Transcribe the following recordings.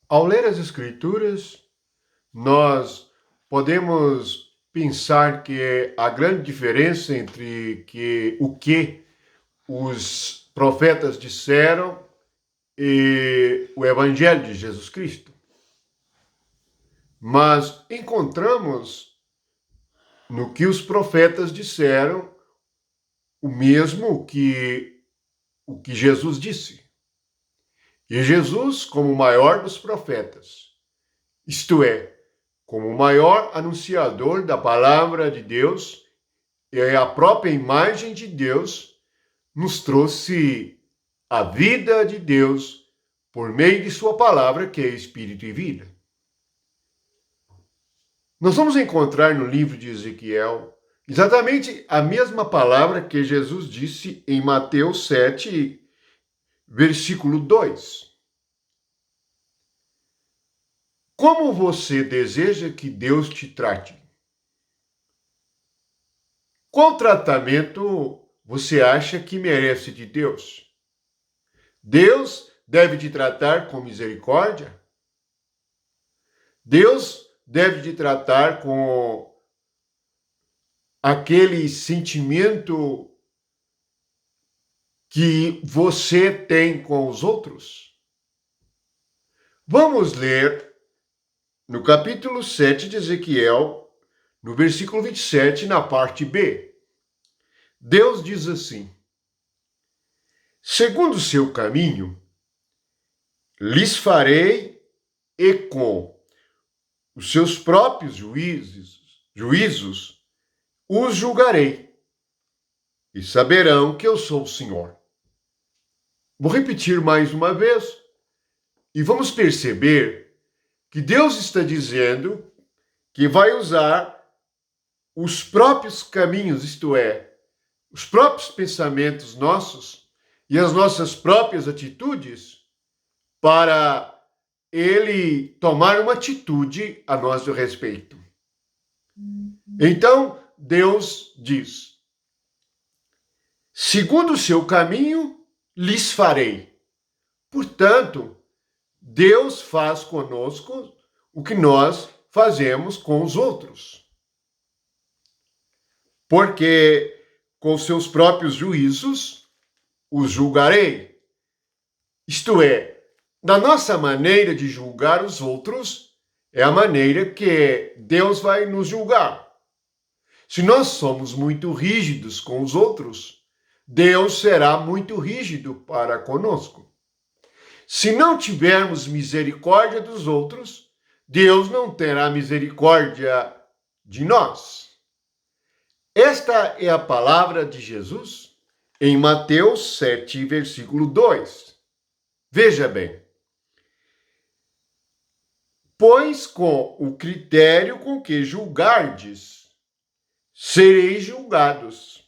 Ao ler as Escrituras, nós podemos pensar que a grande diferença entre o que os profetas disseram e o Evangelho de Jesus Cristo. Mas encontramos no que os profetas disseram o mesmo que o que Jesus disse. E Jesus, como o maior dos profetas, isto é, como o maior anunciador da palavra de Deus e a própria imagem de Deus, nos trouxe a vida de Deus por meio de sua palavra, que é Espírito e vida. Nós vamos encontrar no livro de Ezequiel exatamente a mesma palavra que Jesus disse em Mateus 7, versículo 2. Como você deseja que Deus te trate? Qual tratamento você acha que merece de Deus? Deus deve te tratar com misericórdia? Deus deve te tratar com aquele sentimento que você tem com os outros? Vamos ler no capítulo 7 de Ezequiel, no versículo 27, na parte B. Deus diz assim: segundo o seu caminho, lhes farei e com os seus próprios juízos os julgarei, e saberão que eu sou o Senhor. Vou repetir mais uma vez, e vamos perceber que Deus está dizendo que vai usar os próprios caminhos, isto é, os próprios pensamentos nossos e as nossas próprias atitudes para ele tomar uma atitude a nosso respeito. Então, Deus diz: segundo o seu caminho, lhes farei. Portanto, Deus faz conosco o que nós fazemos com os outros. Porque com seus próprios juízos os julgarei. Isto é, da nossa maneira de julgar os outros, é a maneira que Deus vai nos julgar. Se nós somos muito rígidos com os outros, Deus será muito rígido para conosco. Se não tivermos misericórdia dos outros, Deus não terá misericórdia de nós. Esta é a palavra de Jesus em Mateus 7, versículo 2. Veja bem. Pois com o critério com que julgardes, sereis julgados.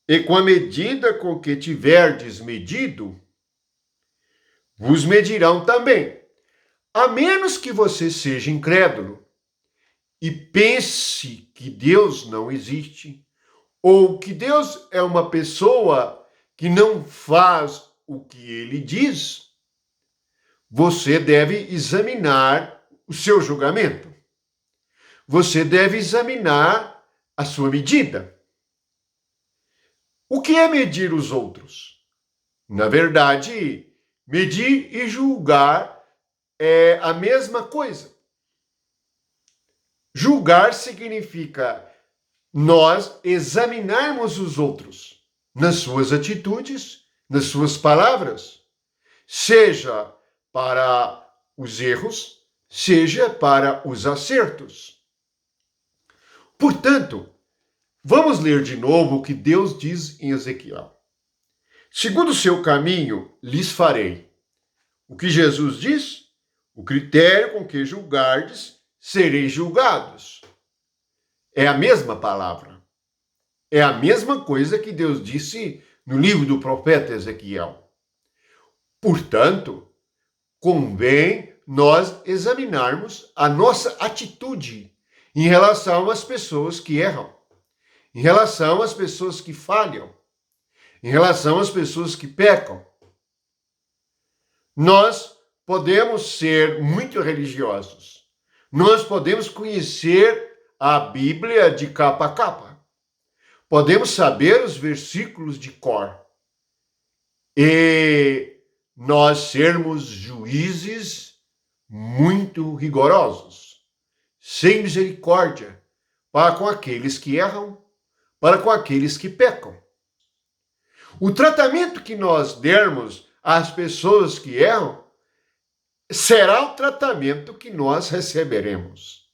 E com a medida com que tiverdes medido, vos medirão também. A menos que você seja incrédulo e pense que Deus não existe, ou que Deus é uma pessoa que não faz o que ele diz, você deve examinar o seu julgamento. Você deve examinar a sua medida. O que é medir os outros? Na verdade, medir e julgar é a mesma coisa. Julgar significa nós examinarmos os outros nas suas atitudes, nas suas palavras, seja para os erros, seja para os acertos. Portanto, vamos ler de novo o que Deus diz em Ezequiel. Segundo o seu caminho, lhes farei. O que Jesus diz? O critério com que julgardes, sereis julgados. É a mesma palavra. É a mesma coisa que Deus disse no livro do profeta Ezequiel. Portanto, convém nós examinarmos a nossa atitude em relação às pessoas que erram, em relação às pessoas que falham, em relação às pessoas que pecam. Nós podemos ser muito religiosos. Nós podemos conhecer a Bíblia de capa a capa. Podemos saber os versículos de cor. E nós sermos juízes muito rigorosos, sem misericórdia, para com aqueles que erram, para com aqueles que pecam. O tratamento que nós dermos às pessoas que erram será o tratamento que nós receberemos.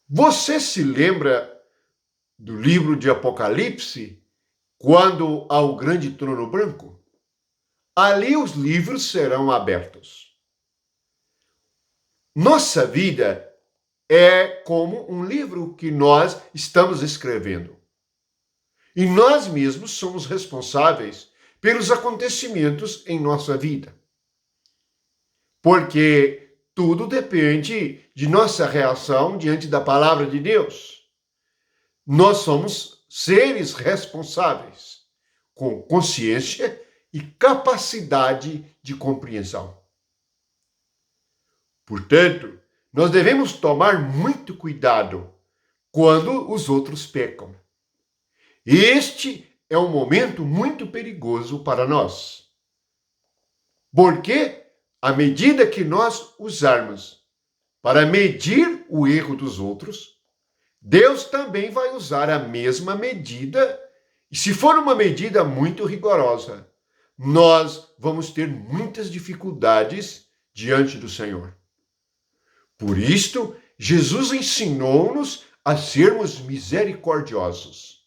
Você se lembra do livro de Apocalipse, quando há o grande trono branco? Ali os livros serão abertos. Nossa vida é como um livro que nós estamos escrevendo. E nós mesmos somos responsáveis pelos acontecimentos em nossa vida. Porque tudo depende de nossa reação diante da palavra de Deus. Nós somos seres responsáveis, com consciência e capacidade de compreensão. Portanto, nós devemos tomar muito cuidado quando os outros pecam. Este é um momento muito perigoso para nós. Porque, à medida que nós usarmos para medir o erro dos outros, Deus também vai usar a mesma medida, e se for uma medida muito rigorosa, nós vamos ter muitas dificuldades diante do Senhor. Por isto, Jesus ensinou-nos a sermos misericordiosos.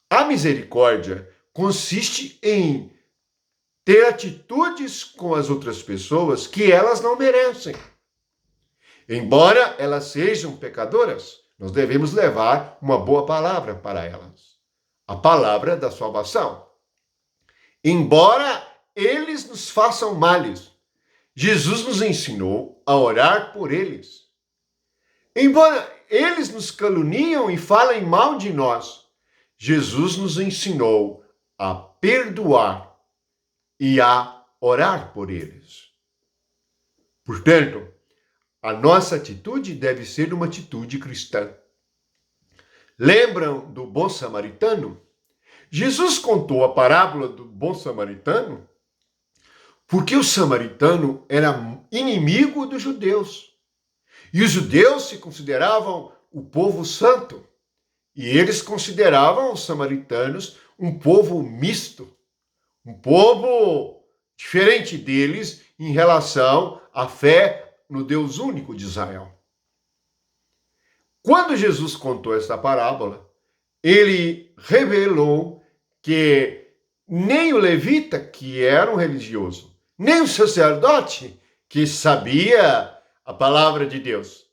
A misericórdia consiste em ter atitudes com as outras pessoas que elas não merecem. Embora elas sejam pecadoras, nós devemos levar uma boa palavra para elas. A palavra da salvação. Embora eles nos façam males, Jesus nos ensinou a orar por eles. Embora eles nos caluniam e falem mal de nós, Jesus nos ensinou a perdoar e a orar por eles. Portanto, a nossa atitude deve ser uma atitude cristã. Lembram do bom samaritano? Jesus contou a parábola do bom samaritano porque o samaritano era inimigo dos judeus. E os judeus se consideravam o povo santo. E eles consideravam os samaritanos um povo misto, um povo diferente deles em relação à fé no Deus único de Israel. Quando Jesus contou esta parábola, ele revelou que nem o levita, que era um religioso, nem o sacerdote, que sabia a palavra de Deus,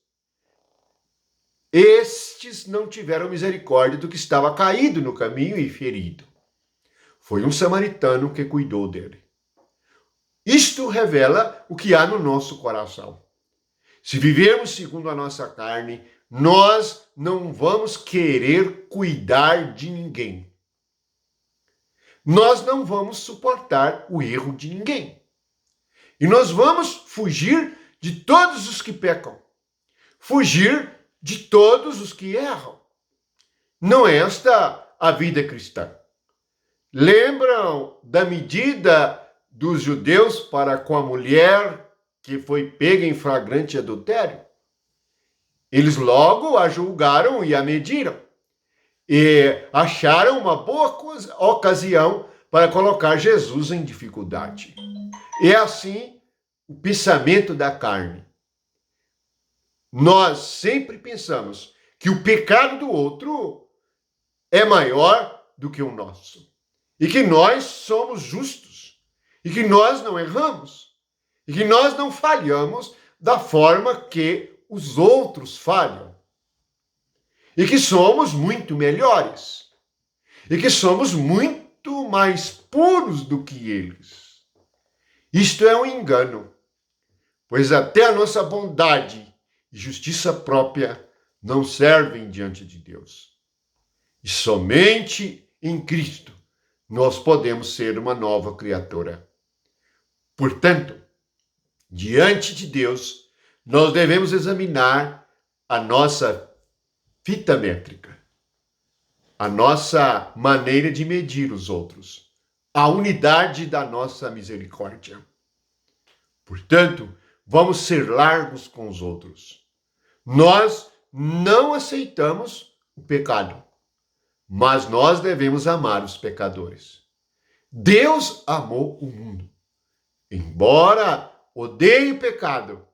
estes não tiveram misericórdia do que estava caído no caminho e ferido. Foi um samaritano que cuidou dele. Isto revela o que há no nosso coração. Se vivermos segundo a nossa carne, nós não vamos querer cuidar de ninguém. Nós não vamos suportar o erro de ninguém. E nós vamos fugir de todos os que pecam. Fugir de todos os que erram. Não é esta a vida cristã. Lembram da medida dos judeus para com a mulher que foi pega em flagrante adultério? Eles logo a julgaram e a mediram. E acharam uma boa ocasião para colocar Jesus em dificuldade. É assim o pensamento da carne. Nós sempre pensamos que o pecado do outro é maior do que o nosso. E que nós somos justos. E que nós não erramos. E que nós não falhamos da forma que os outros falham. E que somos muito melhores. E que somos muito mais puros do que eles. Isto é um engano. Pois até a nossa bondade e justiça própria não servem diante de Deus. E somente em Cristo nós podemos ser uma nova criatura. Portanto, diante de Deus, nós devemos examinar a nossa fita métrica, a nossa maneira de medir os outros, a unidade da nossa misericórdia. Portanto, vamos ser largos com os outros. Nós não aceitamos o pecado, mas nós devemos amar os pecadores. Deus amou o mundo. Embora odeie o pecado,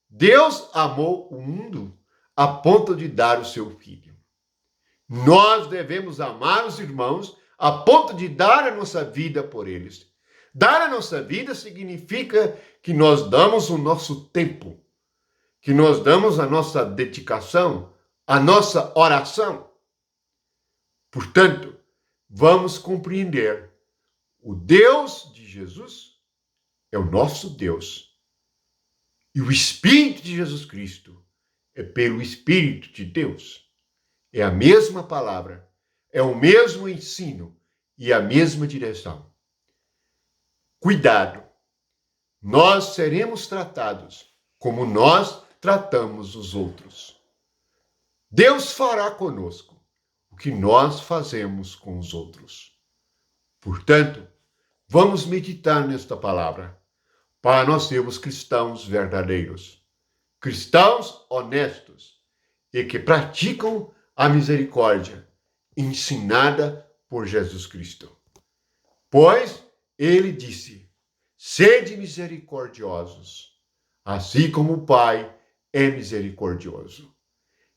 Deus amou o mundo a ponto de dar o seu Filho. Nós devemos amar os irmãos a ponto de dar a nossa vida por eles. Dar a nossa vida significa que nós damos o nosso tempo, que nós damos a nossa dedicação, a nossa oração. Portanto, vamos compreender: o Deus de Jesus é o nosso Deus. E o Espírito de Jesus Cristo é pelo Espírito de Deus. É a mesma palavra, é o mesmo ensino e a mesma direção. Cuidado! Nós seremos tratados como nós tratamos os outros. Deus fará conosco o que nós fazemos com os outros. Portanto, vamos meditar nesta palavra para nós sermos cristãos verdadeiros, cristãos honestos e que praticam a misericórdia ensinada por Jesus Cristo. Pois ele disse: sede misericordiosos, assim como o Pai é misericordioso.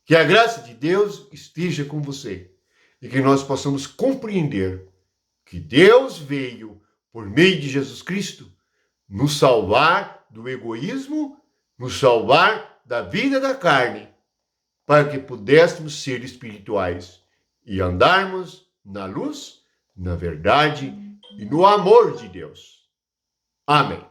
Que a graça de Deus esteja com você e que nós possamos compreender que Deus veio, por meio de Jesus Cristo, nos salvar do egoísmo, nos salvar da vida da carne, para que pudéssemos ser espirituais e andarmos na luz, na verdade e no amor de Deus. Amém.